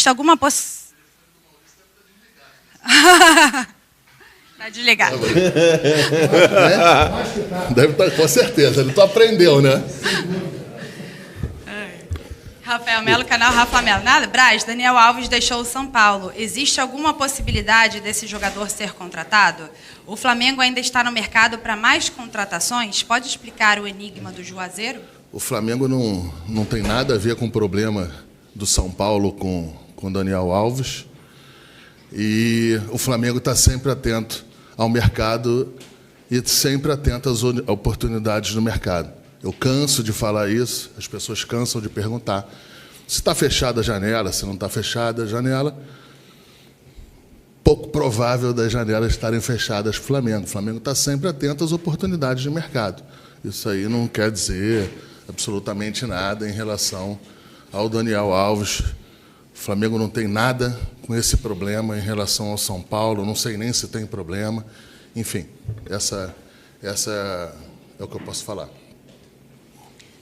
Existe alguma possibilidade... Está desligado. Deve estar, com certeza. Ele aprendeu, né? Rafael Melo, canal Rafa Melo. Nada, Braz, Daniel Alves deixou o São Paulo. Existe alguma possibilidade desse jogador ser contratado? O Flamengo ainda está no mercado para mais contratações? Pode explicar o enigma do Juazeiro? O Flamengo não tem nada a ver com o problema do São Paulo com Daniel Alves. E o Flamengo está sempre atento ao mercado e sempre atento às oportunidades do mercado. Eu canso de falar isso, as pessoas cansam de perguntar se está fechada a janela, se não está fechada a janela. Pouco provável das janelas estarem fechadas para o Flamengo. O Flamengo está sempre atento às oportunidades de mercado. Isso aí não quer dizer absolutamente nada em relação ao Daniel Alves. O Flamengo não tem nada com esse problema em relação ao São Paulo, não sei nem se tem problema. Enfim, essa é o que eu posso falar.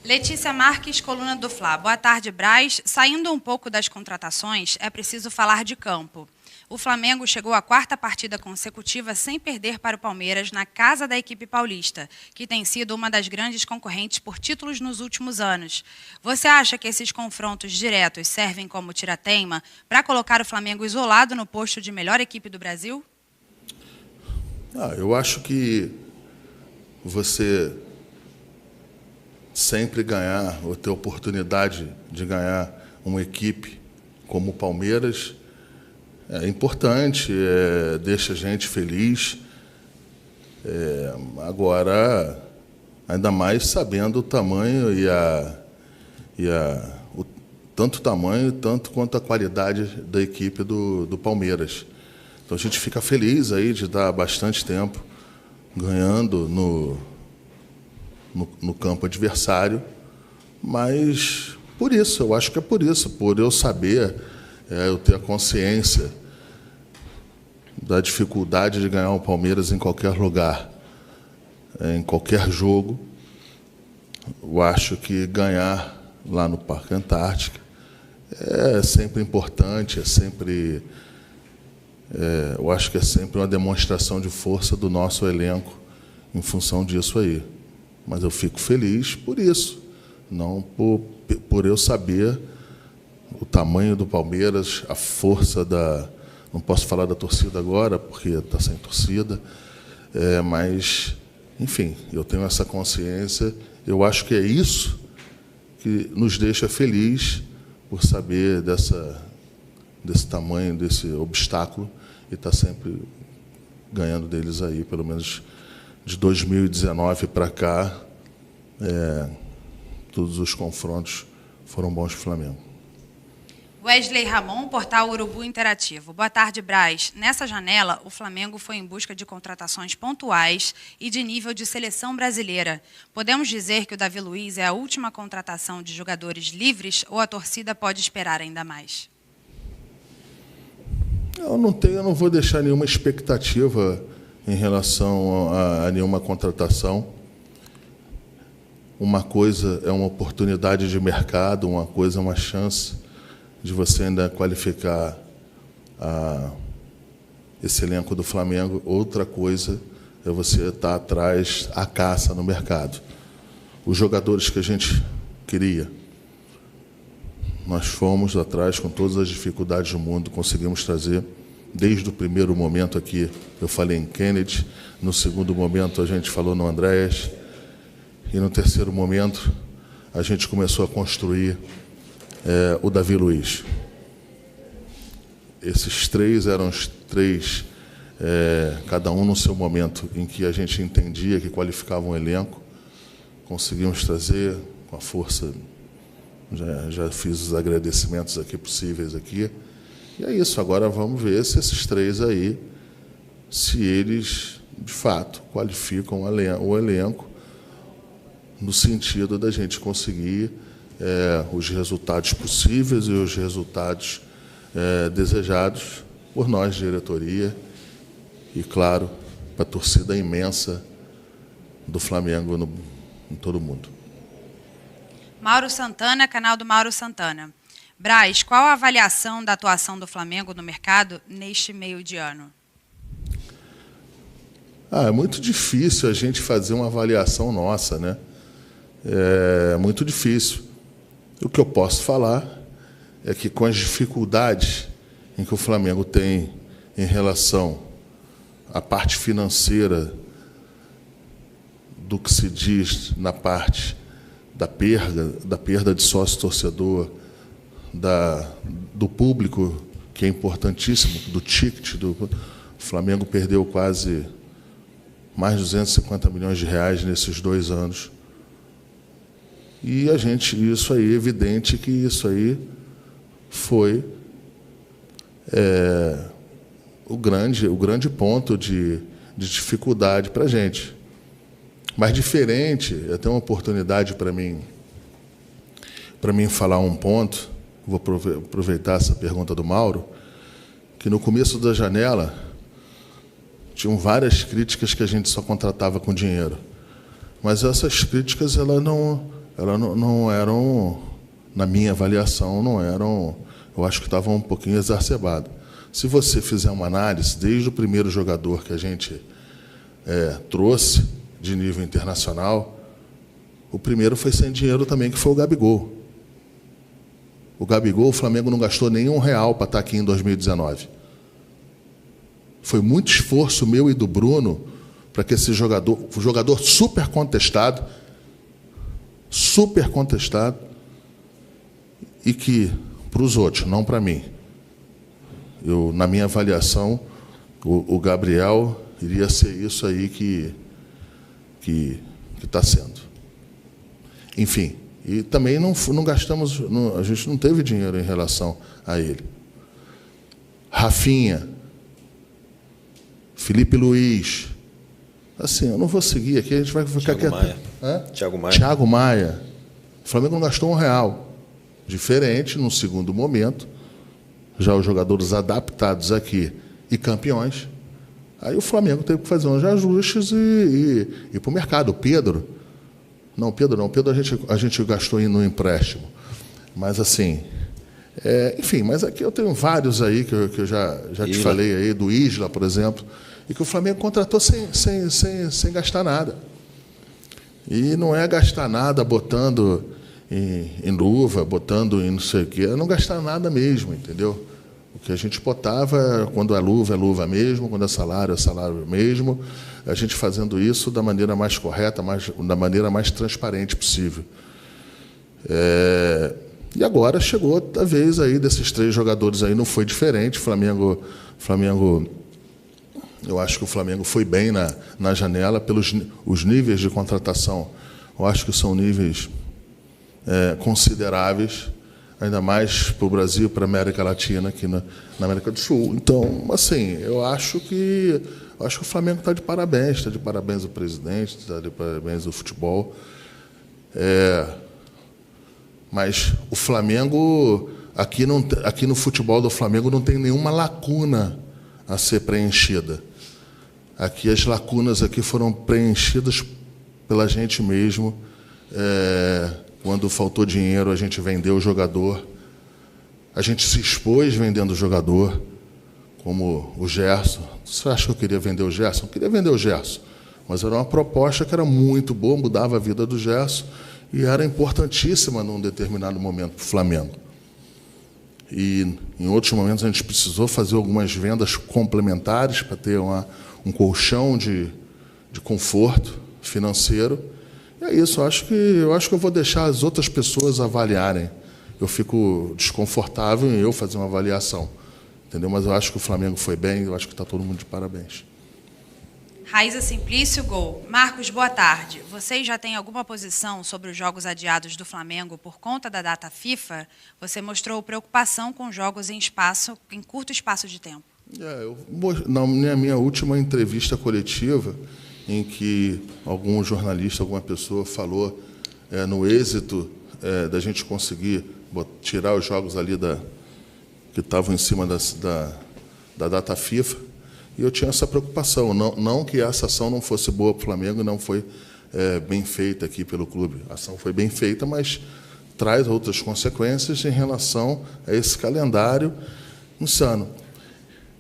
Letícia Marques, coluna do Fla. Boa tarde, Braz. Saindo um pouco das contratações, é preciso falar de campo. O Flamengo chegou à 4ª partida consecutiva sem perder para o Palmeiras na casa da equipe paulista, que tem sido uma das grandes concorrentes por títulos nos últimos anos. Você acha que esses confrontos diretos servem como tira-teima para colocar o Flamengo isolado no posto de melhor equipe do Brasil? Eu acho que você sempre ganhar, ou ter oportunidade de ganhar uma equipe como o Palmeiras, é importante, deixa a gente feliz. Agora, ainda mais sabendo o tamanho tanto o tamanho, tanto quanto a qualidade da equipe do Palmeiras. Então, a gente fica feliz aí de dar bastante tempo ganhando no campo adversário, mas por isso, eu acho que é por isso, por eu saber, eu ter a consciência da dificuldade de ganhar o Palmeiras em qualquer lugar, em qualquer jogo. Eu acho que ganhar lá no Parque Antártica é sempre importante, eu acho que é sempre uma demonstração de força do nosso elenco em função disso aí. Mas eu fico feliz por isso, não por eu saber o tamanho do Palmeiras, a força da... Não posso falar da torcida agora, porque está sem torcida, mas, enfim, eu tenho essa consciência. Eu acho que é isso que nos deixa feliz por saber desse tamanho, desse obstáculo, e estar sempre ganhando deles aí, pelo menos de 2019 para cá, todos os confrontos foram bons para o Flamengo. Wesley Ramon, portal Urubu Interativo. Boa tarde, Braz. Nessa janela, o Flamengo foi em busca de contratações pontuais e de nível de seleção brasileira. Podemos dizer que o Davi Luiz é a última contratação de jogadores livres ou a torcida pode esperar ainda mais? Eu não vou deixar nenhuma expectativa em relação a nenhuma contratação. Uma coisa é uma oportunidade de mercado, uma coisa é uma chance de você ainda qualificar esse elenco do Flamengo. Outra coisa é você estar atrás à caça no mercado. Os jogadores que a gente queria, nós fomos atrás com todas as dificuldades do mundo, conseguimos trazer. Desde o primeiro momento aqui, eu falei em Kennedy, no segundo momento a gente falou no Andréas, e no terceiro momento a gente começou a construir o Davi Luiz. Esses três eram os três, cada um no seu momento, em que a gente entendia que qualificavam um elenco, conseguimos trazer com a força, já fiz os agradecimentos aqui possíveis aqui, e é isso. Agora vamos ver se esses três aí, se eles, de fato, qualificam o elenco no sentido da gente conseguir os resultados possíveis e os resultados desejados por nós, diretoria, e, claro, para a torcida imensa do Flamengo em todo o mundo. Mauro Santana, canal do Mauro Santana. Braz, qual a avaliação da atuação do Flamengo no mercado neste meio de ano? É muito difícil a gente fazer uma avaliação nossa, né? É muito difícil. O que eu posso falar é que, com as dificuldades em que o Flamengo tem em relação à parte financeira do que se diz na parte da perda de sócio-torcedor, do público, que é importantíssimo, do ticket, o Flamengo perdeu quase mais de 250 milhões de reais nesses 2 anos. E isso aí, é evidente que isso aí foi o grande ponto de dificuldade para a gente. Mas diferente, é até uma oportunidade para mim falar um ponto, vou aproveitar essa pergunta do Mauro, que no começo da janela tinham várias críticas que a gente só contratava com dinheiro. Mas essas críticas elas não eram, na minha avaliação, não eram, eu acho que estavam um pouquinho exacerbadas. Se você fizer uma análise, desde o primeiro jogador que a gente trouxe de nível internacional, o primeiro foi sem dinheiro também, que foi o Gabigol. O Gabigol, o Flamengo não gastou nenhum real para estar aqui em 2019. Foi muito esforço meu e do Bruno para que esse jogador super contestado, e que, para os outros, não para mim, na minha avaliação, o Gabriel iria ser isso aí que está sendo. Enfim, e também não gastamos, a gente não teve dinheiro em relação a ele. Rafinha, Felipe Luiz, assim, eu não vou seguir aqui, a gente vai ficar quieto. Thiago Maia. O Flamengo não gastou R$1. Diferente, no segundo momento, já os jogadores adaptados aqui e campeões, aí o Flamengo teve que fazer uns ajustes e ir para o mercado. Pedro a gente gastou no empréstimo. Mas assim, enfim, mas aqui eu tenho vários aí que eu já te falei aí, do Isla, por exemplo, e que o Flamengo contratou sem gastar nada. E não é gastar nada botando em luva, botando em não sei o quê, é não gastar nada mesmo, entendeu? O que a gente botava, quando é luva mesmo, quando é salário mesmo, a gente fazendo isso da maneira mais correta, da maneira mais transparente possível. E agora chegou a vez aí desses 3 jogadores aí, não foi diferente. Flamengo, eu acho que o Flamengo foi bem na janela, pelos os níveis de contratação. Eu acho que são níveis consideráveis, ainda mais para o Brasil, para a América Latina, aqui na América do Sul. Então, assim, eu acho que o Flamengo está de parabéns o presidente, está de parabéns o futebol. Mas o Flamengo, aqui no futebol do Flamengo, não tem nenhuma lacuna a ser preenchida. Aqui as lacunas aqui foram preenchidas pela gente mesmo. Quando faltou dinheiro, a gente vendeu o jogador. A gente se expôs vendendo o jogador, como o Gerson. Você acha que eu queria vender o Gerson? Eu queria vender o Gerson. Mas era uma proposta que era muito boa, mudava a vida do Gerson e era importantíssima num determinado momento para o Flamengo. E, em outros momentos, a gente precisou fazer algumas vendas complementares para ter um colchão de conforto financeiro. E é isso, eu acho que eu vou deixar as outras pessoas avaliarem. Eu fico desconfortável em eu fazer uma avaliação, entendeu? Mas eu acho que o Flamengo foi bem, eu acho que está todo mundo de parabéns. Raíza Simplício, Gol. Marcos, boa tarde. Vocês já têm alguma posição sobre os jogos adiados do Flamengo por conta da data FIFA? Você mostrou preocupação com jogos em curto espaço de tempo. Na minha última entrevista coletiva, em que algum jornalista, alguma pessoa falou no êxito da gente conseguir tirar os jogos ali que estavam em cima da data FIFA, e eu tinha essa preocupação, não que essa ação não fosse boa para o Flamengo, não foi bem feita aqui pelo clube. A ação foi bem feita, mas traz outras consequências em relação a esse calendário insano.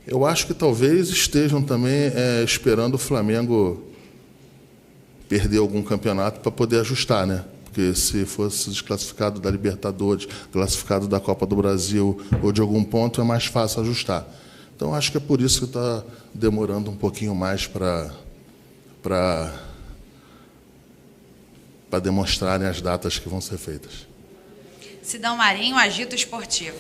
Eu acho que talvez estejam também esperando o Flamengo perder algum campeonato para poder ajustar, né? Porque se fosse desclassificado da Libertadores, classificado da Copa do Brasil ou de algum ponto, é mais fácil ajustar. Então, acho que é por isso que está demorando um pouquinho mais para demonstrarem as datas que vão ser feitas. Sidão Marinho, Agito Esportivo.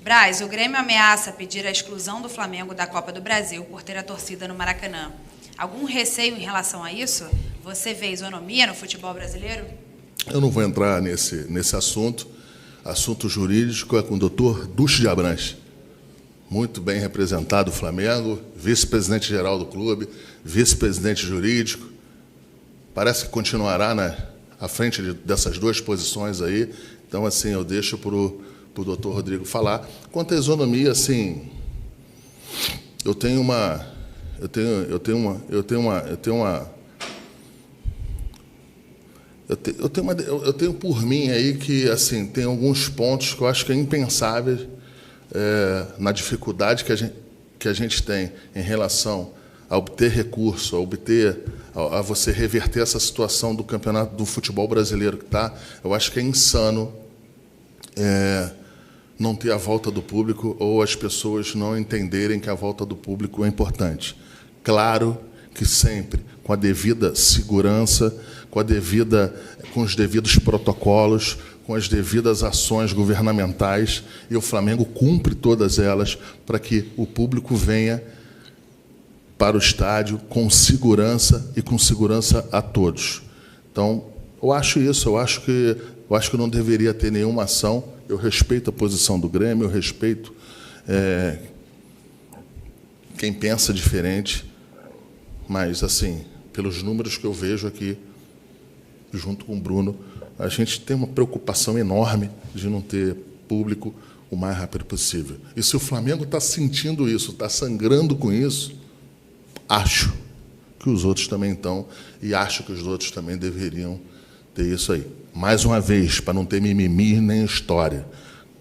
Braz, o Grêmio ameaça pedir a exclusão do Flamengo da Copa do Brasil por ter a torcida no Maracanã. Algum receio em relação a isso? Você vê isonomia no futebol brasileiro? Eu não vou entrar nesse assunto. Assunto jurídico é com o doutor Ducho de Abranches. Muito bem representado o Flamengo, vice-presidente-geral do clube, vice-presidente jurídico. Parece que continuará à frente dessas duas posições aí. Então, assim, eu deixo para o doutor Rodrigo falar. Quanto à isonomia, assim, eu tenho por mim aí que, assim, tem alguns pontos que eu acho que é impensáveis na dificuldade que a gente tem em relação a obter recurso, a você reverter essa situação do campeonato do futebol brasileiro que está. Eu acho que é insano não ter a volta do público ou as pessoas não entenderem que a volta do público é importante. Claro que sempre com a devida segurança, com os devidos protocolos, com as devidas ações governamentais, e o Flamengo cumpre todas elas para que o público venha para o estádio com segurança e com segurança a todos. Então, eu acho isso, eu acho que não deveria ter nenhuma ação. Eu respeito a posição do Grêmio, eu respeito quem pensa diferente, mas, assim, pelos números que eu vejo aqui, junto com o Bruno, a gente tem uma preocupação enorme de não ter público o mais rápido possível. E se o Flamengo está sentindo isso, está sangrando com isso, acho que os outros também estão, e acho que os outros também deveriam ter isso aí. Mais uma vez, para não ter mimimi nem história,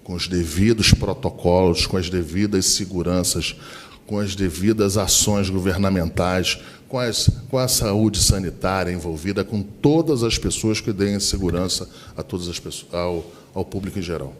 com os devidos protocolos, com as devidas seguranças, com as devidas ações governamentais, com a saúde sanitária envolvida, com todas as pessoas que deem segurança a todas as pessoas, ao público em geral.